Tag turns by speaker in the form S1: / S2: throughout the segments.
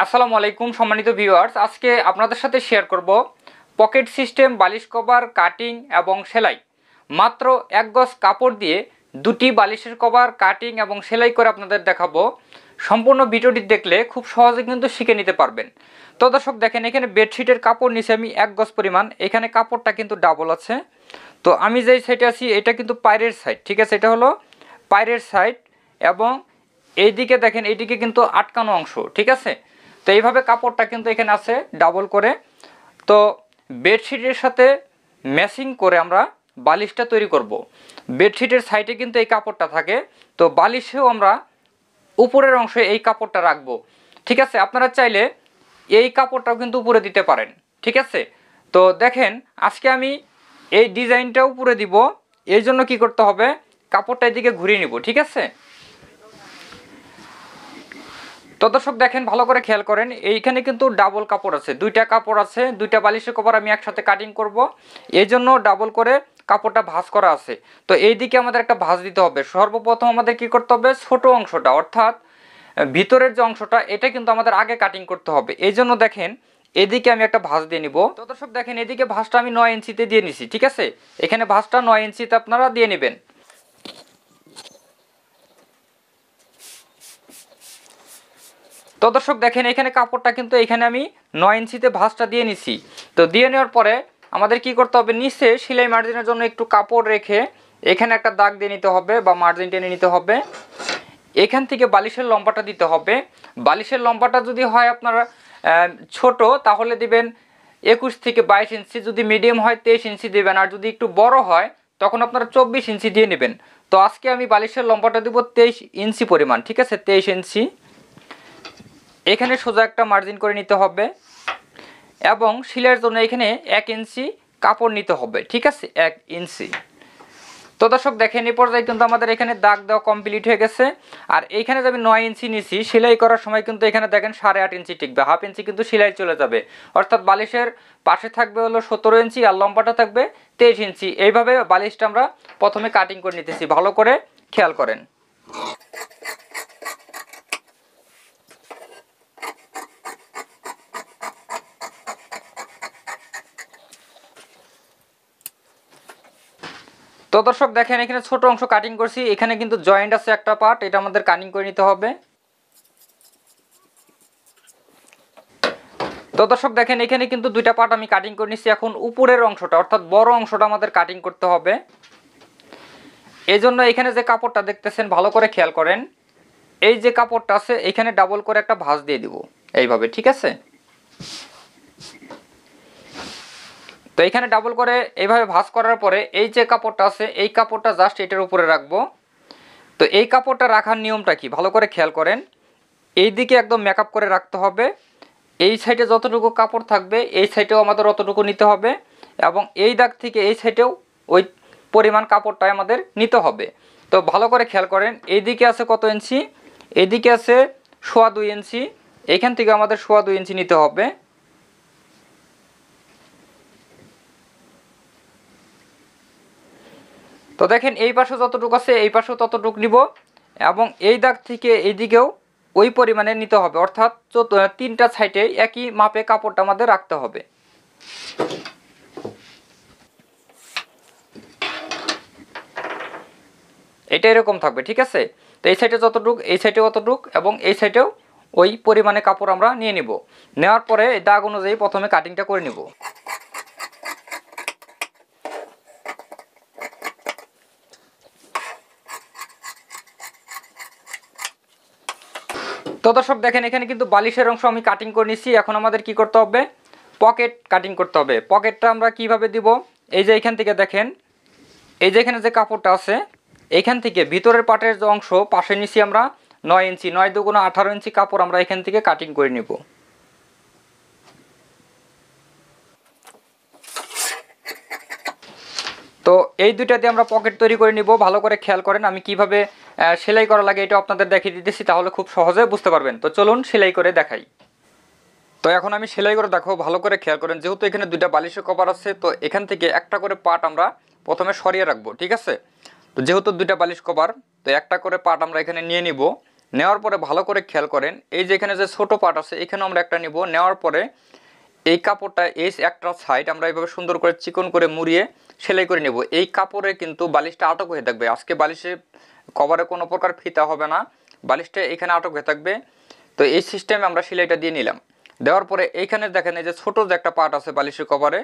S1: আসসালামু আলাইকুম সম্মানিত ভিউয়ার্স, আজকে আপনাদের সাথে শেয়ার করব পকেট সিস্টেম বালিশ কভার কাটিং এবং সেলাই। মাত্র 1 গজ কাপড় দিয়ে দুটি বালিশের কভার কাটিং এবং সেলাই করে আপনাদের দেখাবো। সম্পূর্ণ ভিডিওটি দেখলে খুব সহজে কিন্তু শিখে নিতে পারবেন। তো দর্শক দেখেন, এখানে বেডশিটের কাপড় নিচে আমি 1 গজ পরিমাণ, এখানে কাপড়টা কিন্তু ডাবল আছে। তো আমি যেই সাইডে আছি এটা কিন্তু পায়ের সাইড, ঠিক আছে, এটা হলো পায়ের সাইড এবং এইদিকে দেখেন এইদিকে কিন্তু আটকানো অংশ, ঠিক আছে। তো এইভাবে কাপড়টা কিন্তু এখানে আছে ডাবল করে। তো বেডশিটের সাথে ম্যাচিং করে আমরা বালিশটা তৈরি করব। বেডশিটের সাইডে কিন্তু এই কাপড়টা থাকে, তো বালিশেও আমরা উপরের অংশে এই কাপড়টা রাখবো, ঠিক আছে। আপনারা চাইলে এই কাপড়টাও কিন্তু উপরে দিতে পারেন, ঠিক আছে। তো দেখেন আজকে আমি এই ডিজাইনটা উপরে দিব, এই জন্য কী করতে হবে, কাপড়টা এদিকে ঘুরিয়ে নিব, ঠিক আছে। তো দর্শক দেখেন, ভালো করে খেয়াল করেন, এইখানে কিন্তু ডাবল কাপড় আছে, দুইটা কাপড় আছে, দুইটা বালিশের কভার আমি একসাথে কাটিং করব, এই জন্য ডাবল করে কাপড়টা ভাঁজ করা আছে। তো এই দিকে আমাদের একটা ভাঁজ দিতে হবে। সর্বপ্রথম আমাদের কি করতে হবে, ছোট অংশটা অর্থাৎ ভিতরের যে অংশটা এটা কিন্তু আমাদের আগে কাটিং করতে হবে। এই জন্য দেখেন এদিকে আমি একটা ভাঁজ দিয়ে নিব। তো দর্শক দেখেন এদিকে ভাঁজটা আমি 9 ইঞ্চিতে দিয়ে নিছি, ঠিক আছে। এখানে ভাঁজটা 9 ইঞ্চিতে আপনারা দিয়ে নেবেন। তো দর্শক দেখেন এখানে কাপড়টা কিন্তু এখানে আমি 9 ইঞ্চিতে ভাঁজটা দিয়ে নিছি। তো দিয়ে নেওয়ার পরে আমাদের কি করতে হবে, নিচে সেলাই মার্জিনের জন্য একটু কাপড় রেখে এখানে একটা দাগ দিয়ে নিতে হবে বা মার্জিন টেনে নিতে হবে। এখান থেকে বালিশের লম্বাটা দিতে হবে। বালিশের লম্বাটা যদি হয় আপনার ছোট তাহলে দিবেন 21 থেকে 22 ইঞ্চি, যদি মিডিয়াম হয় 23 ইঞ্চি দেবেন, আর যদি একটু বড় হয় তখন আপনারা 24 ইঞ্চি দিয়ে নেবেন। তো আজকে আমি বালিশের লম্বাটা দেব 23 ইঞ্চি পরিমাণ, ঠিক আছে, 23 ইঞ্চি। এখানে সোজা একটা মার্জিন করে নিতে হবে এবং সেলাইয়ের জন্য এখানে 1 ইঞ্চি কাপড় নিতে হবে, ঠিক আছে, 1 ইঞ্চি। তো দর্শক দেখেন এই পর্যায়ে কিন্তু আমাদের এখানে দাগ দেওয়া কমপ্লিট হয়ে গেছে। আর এইখানে যে আমি 9 ইঞ্চি নিছি, সেলাই করার সময় কিন্তু এখানে দেখেন 8.5 ইঞ্চি টিকবে, হাফ ইঞ্চি কিন্তু সেলাই চলে যাবে। অর্থাৎ বালিশের পাশে থাকবে হলো 17 ইঞ্চি আর লম্বাটা থাকবে 23 ইঞ্চি। এইভাবে বালিশটা আমরা প্রথমে কাটিং করে নিতেছি, ভালো করে খেয়াল করেন। তো দর্শক দেখেন এখানে ছোট অংশ কাটিং করছি, এখানে কিন্তু জয়েন্ট আছে একটা পার্ট, এটা আমাদের কাটিং করে নিতে হবে। তো দর্শক দেখেন এখানে কিন্তু দুইটা পার্ট আমি কাটিং করে নিচ্ছি। এখন উপরের অংশটা অর্থাৎ বড় অংশটা আমাদের কাটিং করতে হবে। এই জন্য এখানে যে কাপড়টা দেখতেছেন ভালো করে খেয়াল করেন, এই যে কাপড়টা আছে এখানে ডাবল করে একটা ভাঁজ দিয়ে দিব এইভাবে, ঠিক আছে। তো এখানে ডাবল করে এইভাবে ভাঁজ করার পরে এই যে কাপড়টা আছে এই কাপড়টা জাস্ট এটার উপরে রাখবো। তো এই কাপড়টা রাখার নিয়মটা কি, ভালো করে খেয়াল করেন, এই দিকে একদম মেকআপ করে রাখতে হবে। এই সাইডে যতটুকু কাপড় থাকবে এই সাইডেও আমাদের অতটুকু নিতে হবে এবং এই দাগ থেকে এই সাইডেও ওই পরিমাণ কাপড়টাই আমাদের নিতে হবে। তো ভালো করে খেয়াল করেন, এই দিকে আছে কত ইঞ্চি, এদিকে আছে 2.25 ইঞ্চি, এইখান থেকে আমাদের 2.25 ইঞ্চি নিতে হবে। তো দেখেন এই পাশে যতটুকু আছে এই পাশেও ততটুকু নিব এবং এই দাগ থেকে এই দিকেও ওই পরিমাণে নিতে হবে, অর্থাৎ তিনটা সাইডে একই মাপে কাপড়টা আমাদের রাখতে হবে। এটা এরকম থাকবে, ঠিক আছে। তো এই সাইডে যতটুক এই সাইডে অতটুক এবং এই সাইডেও ওই পরিমাণে কাপড় আমরা নিয়ে নিব। নেওয়ার পরে এই দাগ অনুযায়ী প্রথমে কাটিংটা করে নিব। তো দর্শক দেখেন এখানে কিন্তু বালিশের অংশ আমি কাটিং করে নিচ্ছি। এখন আমাদের কি করতে হবে, পকেট কাটিং করতে হবে। পকেটটা আমরা কিভাবে দিব, এই যে এখান থেকে দেখেন এই যে এখানে যে কাপড়টা আছে এখান থেকে ভিতরের পাটের যে অংশ পাশে নিচ্ছি আমরা 9 ইঞ্চি, 9 দুগুণ 18 ইঞ্চি কাপড় আমরা এখান থেকে কাটিং করে নিব। তো এই দুইটা দিয়ে আমরা পকেট তৈরি করে নিব। ভালো করে খেয়াল করেন আমি কিভাবে সেলাই করা লাগে এটা আপনাদের দেখিয়ে দিতেছি, তাহলে খুব সহজে বুঝতে পারবেন। তো চলুন সেলাই করে দেখাই। তো এখন আমি সেলাই করে দেখো, ভালো করে খেয়াল করেন, যেহেতু এখানে দুইটা বালিশের কভার আছে তো এখান থেকে একটা করে পার্ট আমরা প্রথমে সরিয়ে রাখবো, ঠিক আছে। তো যেহেতু দুইটা বালিশ কভার তো একটা করে পার্ট আমরা এখানে নিয়ে নিব নেওয়ার পরে ভালো করে খেয়াল করেন, এই যে এখানে যে ছোটো পার্ট আছে এখানে আমরা একটা নিব। নেওয়ার পরে এই কাপড়টা এই একটা সাইড আমরা এইভাবে সুন্দর করে চিকন করে মুড়িয়ে সেলাই করে নেব। এই কাপড়ে কিন্তু বালিশটা আটক হয়ে থাকবে, আজকে বালিশে কভারে কোনো প্রকার ফিতা হবে না, বালিশটা এখানে আটক হয়ে থাকবে। তো এই সিস্টেমে আমরা সেলাইটা দিয়ে নিলাম। দেওয়ার পরে এইখানে দেখেন এই যে ছোটো যে একটা পার্ট আছে বালিশের কভারে,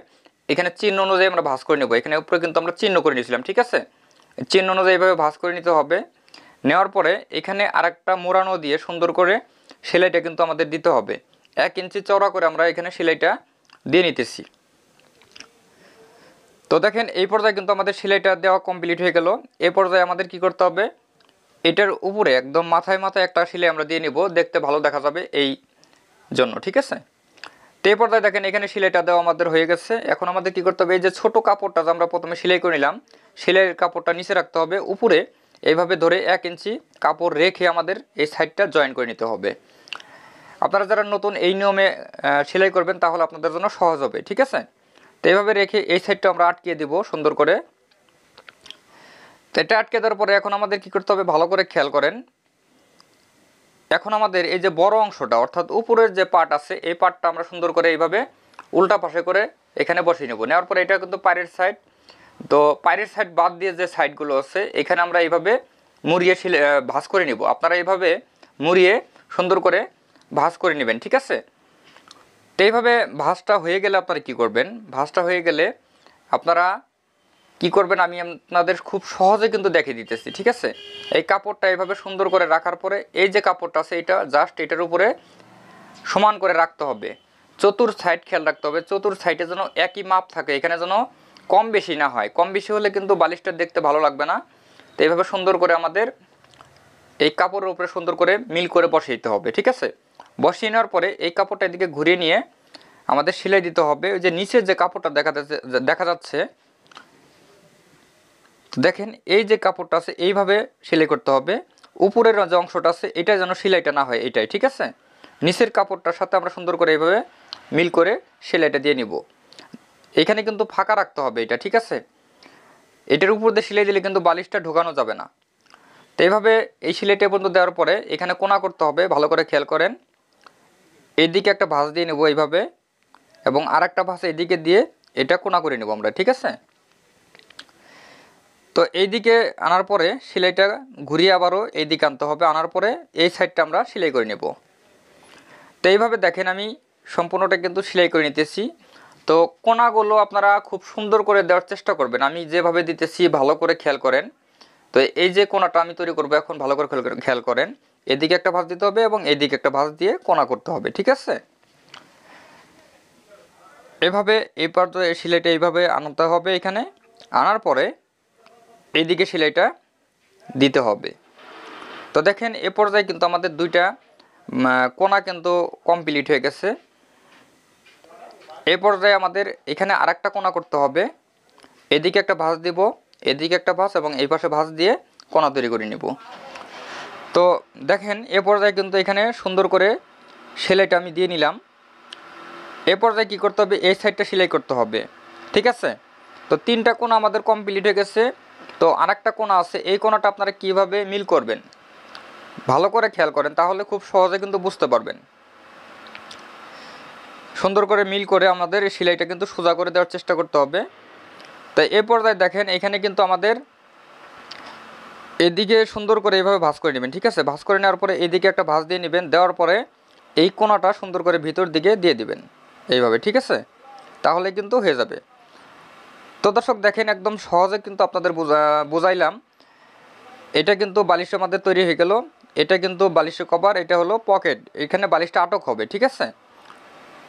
S1: এখানে চিহ্ন অনুযায়ী আমরা ভাঁজ করে নেব। এখানে উপরে কিন্তু আমরা চিহ্ন করে নিয়েছিলাম, ঠিক আছে? চিহ্ন অনুযায়ী এইভাবে ভাঁজ করে নিতে হবে। নেওয়ার পরে এখানে আরেকটা মোড়ানো দিয়ে সুন্দর করে সেলাইটা কিন্তু আমাদের দিতে হবে। 1 ইঞ্চি চওড়া করে আমরা এখানে সেলাইটা দিয়ে নিতেছি। তো দেখেন এই পর্যায়ে কিন্তু আমাদের সেলাইটা দেওয়া কমপ্লিট হয়ে গেল। এই পর্যায়ে আমাদের কি করতে হবে, এটার উপরে একদম মাথায় মাথায় একটা সেলাই আমরা দিয়ে নিব, দেখতে ভালো দেখা যাবে এই জন্য, ঠিক আছে? তো এই পর্যায়ে দেখেন এখানে সেলাইটা দেওয়া আমাদের হয়ে গেছে। এখন আমাদের কি করতে হবে, এই যে ছোটো কাপড়টা যে আমরা প্রথমে সেলাই করে নিলাম, সেলাইয়ের কাপড়টা নিচে রাখতে হবে, উপরে এইভাবে ধরে 1 ইঞ্চি কাপড় রেখে আমাদের এই সাইডটা জয়েন করে নিতে হবে। আপনারা যারা নতুন এই নিয়মে সেলাই করবেন তাহলে আপনাদের জন্য সহজ হবে, ঠিক আছে? তো এইভাবে রেখে এই সাইডটা আমরা আটকিয়ে দিব সুন্দর করে। তো এটা আটকে দেওয়ার পরে এখন আমাদের কি করতে হবে, ভালো করে খেয়াল করেন। এখন আমাদের এই যে বড় অংশটা অর্থাৎ উপরের যে পার্ট আছে এই পার্টটা আমরা সুন্দর করে এইভাবে উল্টা পাশে করে এখানে বসিয়ে নেব। নেওয়ার পরে এটা কিন্তু পায়ের সাইড, তো পায়ের সাইড বাদ দিয়ে যে সাইডগুলো আছে এখানে আমরা এইভাবে মুড়িয়ে ভাঁজ করে নিব। আপনারা এইভাবে মুড়িয়ে সুন্দর করে ভাঁজ করে নেবেন, ঠিক আছে? তো এইভাবে ভাঁজটা হয়ে গেলে আপনারা কি করবেন, ভাঁজটা হয়ে গেলে আপনারা কি করবেন আমি আপনাদের খুব সহজে কিন্তু দেখিয়ে দিতেছি, ঠিক আছে? এই কাপড়টা এইভাবে সুন্দর করে রাখার পরে এই যে কাপড়টা আছে এটা জাস্ট এটার উপরে সমান করে রাখতে হবে। চতুর সাইড খেয়াল রাখতে হবে, চতুর সাইডে যেন একই মাপ থাকে, এখানে যেন কম বেশি না হয়। কম বেশি হলে কিন্তু বালিশটা দেখতে ভালো লাগবে না। তো এইভাবে সুন্দর করে আমাদের এই কাপড়ের উপরে সুন্দর করে মিল করে বসিয়ে দিতে হবে, ঠিক আছে? বসিয়ে নেওয়ার পরে এই কাপড়টা এদিকে ঘুরিয়ে নিয়ে আমাদের সেলাই দিতে হবে। ওই যে নিচের যে কাপড়টা দেখা যাচ্ছে দেখেন এই যে কাপড়টা আছে এইভাবে সেলাই করতে হবে। উপরের যে অংশটা আছে এটা যেন সেলাইটা না হয়, এটাই, ঠিক আছে? নিচের কাপড়টার সাথে আমরা সুন্দর করে এইভাবে মিল করে সেলাইটা দিয়ে নিব। এখানে কিন্তু ফাঁকা রাখতে হবে এটা, ঠিক আছে? এটার উপর দিয়ে সেলাই দিলে কিন্তু বালিশটা ঢোকানো যাবে না। তো এইভাবে এই সেলাইটা পর্যন্ত দেওয়ার পরে এখানে কোনা করতে হবে, ভালো করে খেয়াল করেন। এইদিকে একটা ভাঁজ দিয়ে নেব এইভাবে, এবং আর একটা ভাঁজ এদিকে দিয়ে এটা কোনা করে নেব আমরা, ঠিক আছে? তো এইদিকে আনার পরে সেলাইটা ঘুরিয়ে আবারও এইদিকে আনতে হবে, আনার পরে এই সাইডটা আমরা সেলাই করে নেব। তো এইভাবে দেখেন আমি সম্পূর্ণটা কিন্তু সেলাই করে নিতেছি। তো কোনাগুলো আপনারা খুব সুন্দর করে দেওয়ার চেষ্টা করবেন, আমি যেভাবে দিতেছি ভালো করে খেয়াল করেন। তো এই যে কোনাটা আমি তৈরি করবো এখন ভালো করে খেয়াল করেন, এদিকে একটা ভাঁজ দিতে হবে এবং এদিকে একটা ভাঁজ দিয়ে কোনা করতে হবে, ঠিক আছে? এভাবে এই পর্যায়ে সেলাইটা এইভাবে আনতে হবে, এখানে আনার পরে এইদিকে সেলাইটা দিতে হবে। তো দেখেন এ পর্যায়ে কিন্তু আমাদের দুইটা কোনা কিন্তু কমপ্লিট হয়ে গেছে। এই পর্যায়ে আমাদের এখানে আরেকটা কোনা করতে হবে, এদিকে একটা ভাঁজ দিব, এদিকে একটা ভাঁজ এবং এই পাশে ভাঁজ দিয়ে কোনা তৈরি করে নেব। তো দেখেন এ পর্যায়ে কিন্তু এখানে সুন্দর করে সেলাইটা আমি দিয়ে নিলাম। এ পর্যায়ে কী করতে হবে, এই সাইডটা সেলাই করতে হবে, ঠিক আছে? তো 3টা কোনা আমাদের কমপ্লিট হয়ে গেছে। তো আরেকটা কোনা আছে, এই কোনাটা আপনারা কিভাবে মিল করবেন ভালো করে খেয়াল করেন, তাহলে খুব সহজে কিন্তু বুঝতে পারবেন। সুন্দর করে মিল করে আমাদের এই সেলাইটা কিন্তু সোজা করে দেওয়ার চেষ্টা করতে হবে। তাই এই পর্যায়ে দেখেন এখানে কিন্তু আমাদের এদিকে সুন্দর করে এইভাবে ভাঁজ করে নেবেন, ঠিক আছে? ভাঁজ করে নেওয়ার পরে এদিকে একটা ভাঁজ দিয়ে নেবেন, দেওয়ার পরে এই কোনাটা সুন্দর করে ভিতর দিকে দিয়ে দিবেন এইভাবে, ঠিক আছে? তাহলে কিন্তু হয়ে যাবে। তো দর্শক দেখেন একদম সহজে কিন্তু আপনাদের বুঝাইলাম। এটা কিন্তু বালিশ আমাদের তৈরি হয়ে গেল। এটা কিন্তু বালিশের কভার, এটা হলো পকেট, এখানে বালিশটা আটক হবে, ঠিক আছে?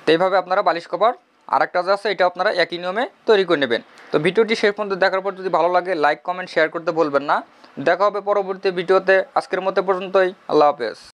S1: তো এইভাবে আপনারা বালিশ কভার আরেকটা যে আছে এটা আপনারা একই নিয়মে তৈরি করে নেবেন। তো ভিডিওটি শেষ পর্যন্ত দেখার পর যদি ভালো লাগে লাইক কমেন্ট শেয়ার করতে ভুলবেন না। দেখা হবে পরবর্তী ভিডিওতে, আজকের মতো পর্যন্তই, আল্লাহ হাফেজ।